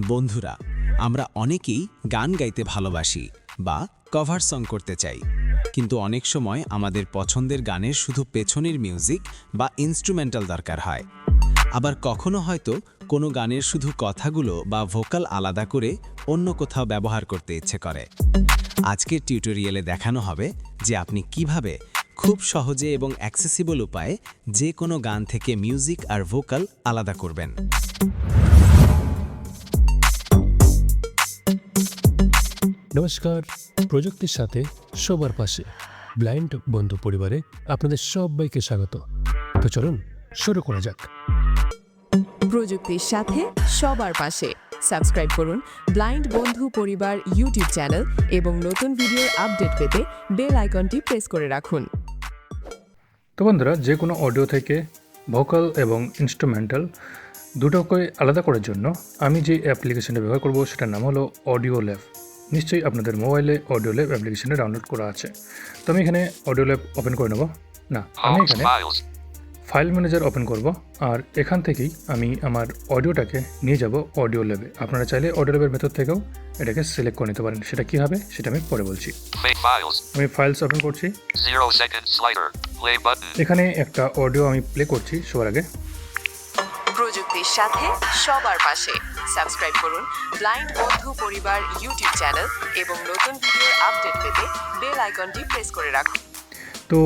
বন্ধুরা, আমরা অনেকেই গান গাইতে ভালোবাসি বা কভার সং করতে চাই, কিন্তু অনেক সময় আমাদের পছন্দের গানের শুধু পেছনের মিউজিক বা ইনস্ট্রুমেন্টাল দরকার হয়। আবার কখনো হয়তো কোনো গানের শুধু কথাগুলো বা ভোকাল আলাদা করে অন্য কোথাও ব্যবহার করতে ইচ্ছে করে। আজকের টিউটোরিয়ালে দেখানো হবে যে আপনি কিভাবে খুব সহজে এবং অ্যাক্সেসিবল উপায়ে যে কোনো গান থেকে মিউজিক আর ভোকাল আলাদা করবেন। নমস্কার, প্রযুক্তির সাথে সবার পাশে ব্লাইন্ড বন্ধু পরিবারে আপনাদের সবাইকে স্বাগত। তো চলুন শুরু করা যাক। প্রযুক্তির সাথে সবার পাশে সাবস্ক্রাইব করুন ব্লাইন্ড বন্ধু পরিবার ইউটিউব চ্যানেল এবং নতুন ভিডিওর আপডেট পেতে বেল আইকনটি প্রেস করে রাখুন। তো বন্ধুরা, যে কোনো অডিও থেকে ভোকাল এবং ইনস্ট্রুমেন্টাল দুটোকে আলাদা করার জন্য আমি যে অ্যাপ্লিকেশনটা ব্যবহার করব সেটার নাম হলো অডিও ল্যাব। নিশ্চয়ই আপনাদের মোবাইলে অডিও ল্যাব অ্যাপ্লিকেশনটা ডাউনলোড করা আছে। তো আমি এখানে অডিও ল্যাব ওপেন করে নেব। আমি এখানে ফাইল ম্যানেজার ওপেন করব, আর এখান থেকেই আমি আমার অডিওটাকে নিয়ে যাব অডিও ল্যাবে। আপনারা চাইলে অডিও ল্যাবের ভেতর থেকেও এটাকে সিলেক্ট করে নিতে পারেন। সেটা কী হবে সেটা আমি পরে বলছি। আমি ফাইলস ওপেন করছি। এখানে একটা অডিও আমি প্লে করছি সবার আগে। প্রযুক্তির সাথে সবার পাশে সাবস্ক্রাইব করুন ব্লাইন্ড বন্ধু পরিবার ইউটিউব চ্যানেল এবং নতুন ভিডিওর আপডেট পেতে বেল আইকনটি প্রেস করে রাখুন। তো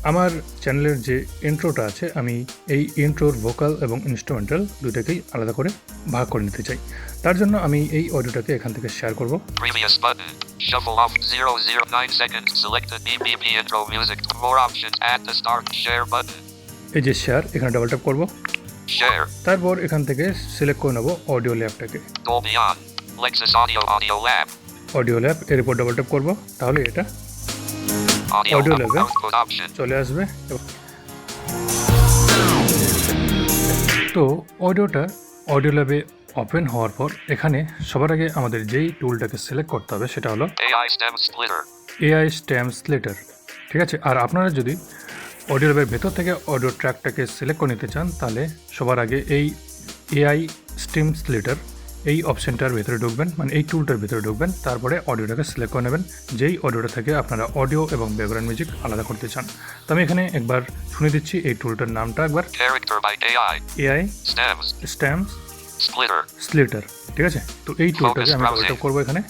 আমার চ্যানেলের যে ইন্ট্রোটা আছে, আমি এই ইন্ট্রোর ভোকাল এবং ইনস্ট্রুমেন্টাল দুটোকেই আলাদা করে ভাগ করে নিতে চাই। তার জন্য আমি এই অডিওটাকে এখান থেকে শেয়ার করব। Previous button. Shuffle off 009 seconds. Selected BBB intro music. More options at the start. Share button. এই যে শেয়ার, এখানে ডাবল ট্যাপ করব। Share. তারপর এখান থেকে সিলেক্ট করে নেব অডিও ল্যাবটাকে। Dolby on. Lexus Audio Lab. Audio lab, এর উপর ডাবল ট্যাপ করব, তাহলে এটা Audio Audio Lab. output option. চলে আসবে। তো অডিও ল্যাবে ওপেন হওয়ার পর এখানে সবার আগে আমাদের যেই টুলটাকে সিলেক্ট করতে হবে সেটা হলো AI stem splitter. AI stamp splitter. ঠিক আছে, আর আপনারা যদি অডিও ল্যাবের ভেতর থেকে অডিও ট্র্যাকটাকে সিলেক্ট করে নিতে চান, তাহলে সবার আগে এই এআই স্ট্রিম স্প্লিটার এই অপশানটার ভেতরে ঢুকবেন, মানে এই টুলটার ভেতরে ঢুকবেন। তারপরে অডিওটাকে সিলেক্ট করে নেবেন, যেই অডিওটা থেকে আপনারা অডিও এবং ব্যাকগ্রাউন্ড মিউজিক আলাদা করতে চান। তো আমি এখানে একবার শুনে দিচ্ছি এই টুলটার নামটা একবার। Character by AI. AI Stems. Stamp Splitter. Splitter. ঠিক আছে, তো এই টুলটাকে আমি ডবল ট্যাপ করবো এখানে।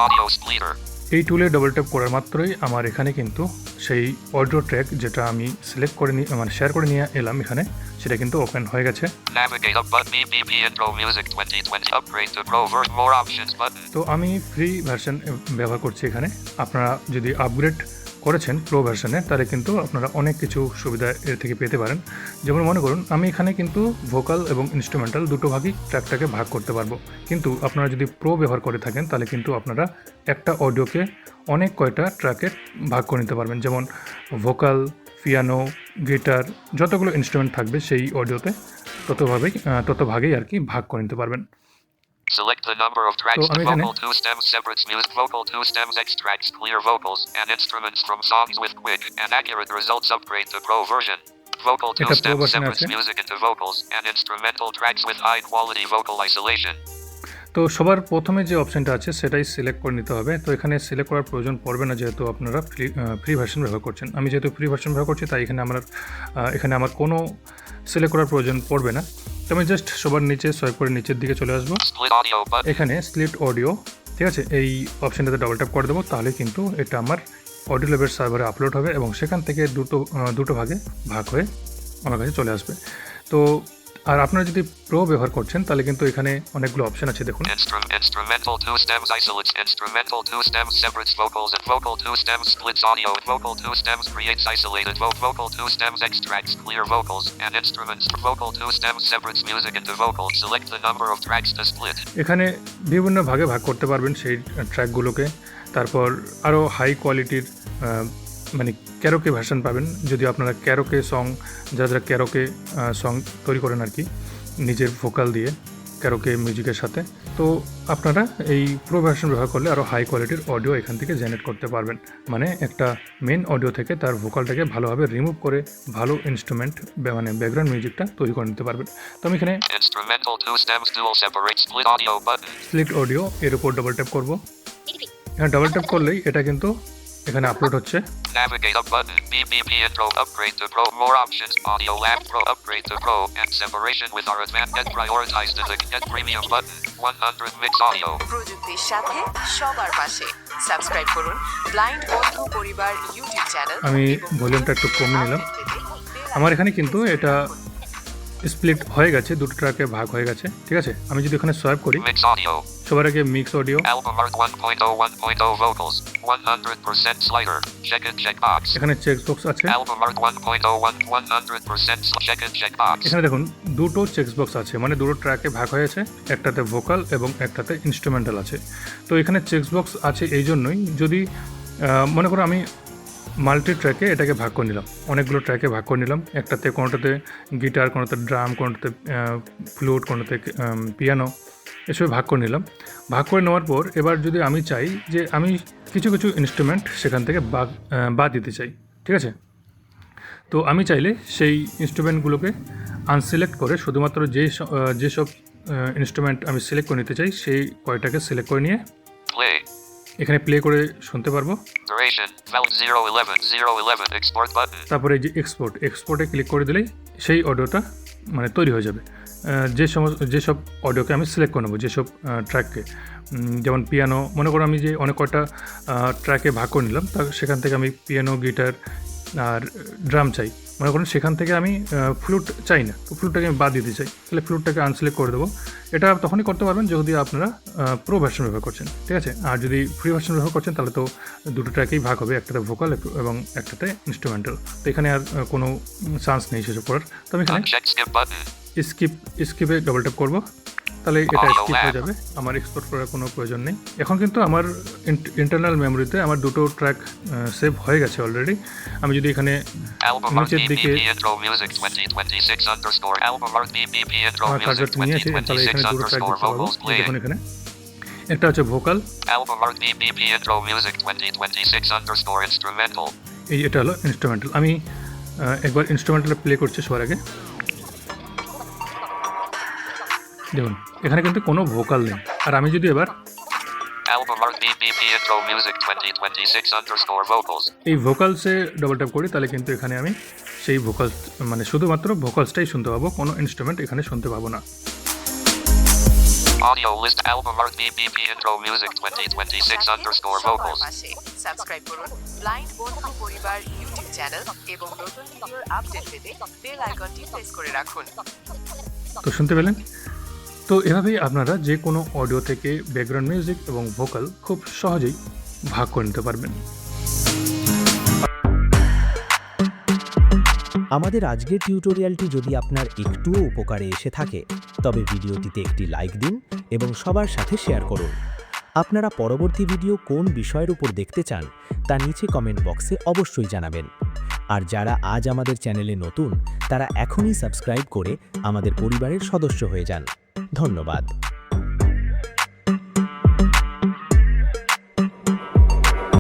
Audio splitter. এই টুলে ডবল ট্যাপ করার মাত্রই আমার এখানে কিন্তু সেই অডিও ট্র্যাক যেটা আমি সিলেক্ট করে মানে শেয়ার করে নিয়ে এলাম এখানে, সেটা কিন্তু ওপেন হয়ে গেছে। Navigate up button. BBB intro music 2020. Upgrade to Pro version. More options button. তো আমি ফ্রি ভার্সন ব্যবহার করছি এখানে। আপনারা যদি আপগ্রেড করেছেন প্রো ভার্সনে, তাহলে কিন্তু আপনারা অনেক কিছু সুবিধা এর থেকে পেতে পারেন। যেমন মনে করুন, আমি এখানে কিন্তু ভোকাল এবং ইনস্ট্রুমেন্টাল দুটো ভাগই ট্র্যাকটাকে ভাগ করতে পারবো। কিন্তু আপনারা যদি প্রো ব্যবহার করে থাকেন, তাহলে কিন্তু আপনারা একটা অডিওকে অনেক কয়টা ট্র্যাকে ভাগ করে নিতে পারবেন। যেমন ভোকাল, পিয়ানো, গিটার, যতগুলো ইনস্ট্রুমেন্ট থাকবে সেই অডিওতে তত ভাগেই আর কি ভাগ করে নিতে পারবেন। Select the number of tracks. So, The vocal 2 stems separates music. Vocal 2 stems extracts clear vocals and instruments from songs with quick and accurate results. Upgrade to Pro version. Vocal 2 Pro stems version separates আছে। music into vocals and instrumental tracks with high quality vocal isolation. তো সবার প্রথমে যে অপশানটা আছে সেটাই select করে নিতে হবে। তো এখানে সিলেক্ট করার প্রয়োজন পড়বে না, যেহেতু আপনারা ফ্রি ভার্সন ব্যবহার করছেন। আমি যেহেতু ফ্রি ভার্সন ব্যবহার করছি, তাই এখানে আমার কোনো সিলেক্ট করার প্রয়োজন পড়বে না। তো আমি জাস্ট সবার নিচে সোয়াইপ করে নিচের দিকে চলে আসবো। Split audio button. এখানে স্প্লিট অডিও, ঠিক আছে, এই অপশানটাতে ডাবল ট্যাপ করে দেবো, তাহলে কিন্তু এটা আমার অডিও ল্যাবের সার্ভারে আপলোড হবে এবং সেখান থেকে দুটো ভাগে ভাগ হয়ে আমার কাছে চলে আসবে। তো আর আপনারা যদি প্রো ব্যবহার করছেন, তাহলে কিন্তু এখানে অনেকগুলো অপশান আছে, দেখুন। Instrumental 2 stems isolates. Instrumental 2 stems separates vocals and vocal 2 stems splits audio. Vocal 2 stems creates isolated vocal 2 stems extracts clear vocals and instruments. Vocal 2 stems separates music into vocals. Select the number of tracks to split. এখানে বিভিন্ন ভাগে ভাগ করতে পারবেন সেই ট্র্যাকগুলোকে। তারপর আরও high কোয়ালিটির মানে ক্যারোকে ভার্সন পাবেন, যদি আপনারা ক্যারোকে সং, যারা ক্যারোকে সং তৈরি করেন আর কি নিজের ভোকাল দিয়ে, ক্যারোকে মিউজিকের সাথে। তো আপনারা এই প্রো ভার্সন ব্যবহার করলে আরও হাই কোয়ালিটির অডিও এখান থেকে জেনারেট করতে পারবেন, মানে একটা মেন অডিও থেকে তার ভোকালটাকে ভালোভাবে রিমুভ করে ভালো ইনস্ট্রুমেন্ট মানে ব্যাকগ্রাউন্ড মিউজিকটা তৈরি করে নিতে পারবেন। তো আমি এখানে Instrumental 2 stems dual separate split audio button. Split audio এর উপর ডবল ট্যাপ করব। এখানে ডবল ট্যাপ করলেই এটা কিন্তু এখানে আপলোড হচ্ছে। Navigate up button. BBP intro upgrade to pro. More options. Audio lab pro upgrade to pro. And separation with our advanced get prioritized to the get premium button. 100 mix audio. প্রযুক্তির সাথে সবার পাশে subscribe করুন blind বন্ধু পরিবার YouTube channel. আমি ভলিউমটা একটু কমিয়ে নিলাম। আমার এখানে কিন্তু এটা স্প্লিট হয়ে গেছে, দুটো ট্র্যাকে ভাগ হয়ে গেছে, ঠিক আছে। আমি যদি এখানে সোয়াইপ করি, Mix audio. সবার আগে mix audio, Album art 1.0 1.0 vocals. 100% slider. Check and check box. এখানে চেক বক্স আছে। Album art 1.01 100% check and check box. এখানে দেখুন দুটো চেক বক্স আছে, মানে দুটো ট্র্যাকে ভাগ হয়েছে, একটাতে ভোকাল এবং একটাতে ইনস্ট্রুমেন্টাল আছে। তো এখানে চেক বক্স আছে এই জন্যই, যদি মনে করো আমি মাল্টি ট্র্যাকে এটাকে ভাগ করে নিলাম, অনেকগুলো ট্র্যাকে ভাগ করে নিলাম, একটাতে কোনোটাতে গিটার, কোনোটাতে ড্রাম, কোনোটাতে ফ্লুট, কোনোটাতে পিয়ানো, এসব ভাগ করে নিলাম। ভাগ করে নেওয়ার পর এবার যদি আমি চাই যে আমি কিছু কিছু ইনস্ট্রুমেন্ট সেখান থেকে বাদ দিতে চাই, ঠিক আছে। তো আমি চাইলে সেই ইনস্ট্রুমেন্টগুলোকে আনসিলেক্ট করে শুধুমাত্র যেসব ইনস্ট্রুমেন্ট আমি সিলেক্ট করে নিতে চাই সেই কয়টাকে সিলেক্ট করে নিয়ে Play. এখানে প্লে করে শুনতে পারবো। Duration. Val 011 011 export button. তারপরে এই যে এক্সপোর্টে ক্লিক করে দিলেই সেই অডিওটা মানে তৈরি হয়ে যাবে। যেসব অডিওকে আমি সিলেক্ট করে নেবো, যেসব ট্র্যাককে, যেমন পিয়ানো, মনে করো আমি যে অনেক কয়টা ট্র্যাকে ভাগ করে নিলাম, তা সেখান থেকে আমি পিয়ানো, গিটার আর ড্রাম চাই, মনে করুন সেখান থেকে আমি ফ্লুট চাই না, তো ফ্লুটটাকে আমি বাদ দিতে চাই, তাহলে ফ্লুটটাকে আনসিলেক্ট করে দেবো। এটা তখনই করতে পারবেন যদি আপনারা প্রো ভার্সন ব্যবহার করছেন, ঠিক আছে। আর যদি ফ্রি ভার্সন ব্যবহার করছেন তাহলে তো দুটো ট্র্যাকেই ভাগ হবে, একটাতে ভোকাল এবং একটাতে ইনস্ট্রুমেন্টাল। তো এখানে আর কোনো চান্স নেই সেসব করার। তো আমি এখানে Uncheck skip button. স্কিপে ডবল ট্যাপ করবো, তাহলে এটা স্কিপ হয়ে যাবে, আমার এক্সপোর্ট করার কোনো প্রয়োজন নেই। এখন কিন্তু আমার ইন্টারনাল মেমোরিতে আমার দুটো ট্র্যাক সেভ হয়ে গেছে অলরেডি। আমি যদি এখানে Album art নিচের দিকে BBP intro music 2026 underscore. Album art BBP intro আমার music কার্সারটা নিয়ে আসি, তাহলে এখানে 2026 দুটো ট্র্যাক underscore দেখতে পাবো। vocals playing. দেখুন এখানে একটা হচ্ছে vocal, Album art BBP intro music 2026 underscore instrumental. এটা হলো ইনস্ট্রুমেন্টাল। আমি একবার ইনস্ট্রুমেন্টাল প্লে করছি সবার আগে। দেখুন এখানে কিন্তু কোনো ভোকাল নেই। আর আমি যদি এবার Album art BBP intro music 2026 underscore vocals. এই ভোকালসে ডবল ট্যাপ করি, তাহলে কিন্তু এখানে আমি সেই ভোকালস মানে শুধুমাত্র ভোকালসটাই শুনতে পাবো, কোনো ইনস্ট্রুমেন্ট এখানে শুনতে পাবো না। Audio list album art BBP intro music 2026 underscore vocals. Subscribe করুন ব্লাইন্ড বন্ধু পরিবার ইউটিউব চ্যানেল এবং নতুন ভিডিওর আপডেট পেতে বেল আইকনটি প্রেস করে রাখুন। তো শুনতে পেলেন? তো এভাবেই আপনারা যে কোনো অডিও থেকে ব্যাকগ্রাউন্ড মিউজিক এবং ভোকাল খুব সহজেই ভাগ করে নিতে পারবেন। আমাদের আজকের টিউটোরিয়ালটি যদি আপনার একটুও উপকারে এসে থাকে তবে ভিডিওটিতে একটি লাইক দিন এবং সবার সাথে শেয়ার করুন। আপনারা পরবর্তী ভিডিও কোন বিষয়ের উপর দেখতে চান তা নিচে কমেন্ট বক্সে অবশ্যই জানাবেন। আর যারা আজ আমাদের চ্যানেলে নতুন তারা এখনই সাবস্ক্রাইব করে আমাদের পরিবারের সদস্য হয়ে যান। ধন্যবাদ।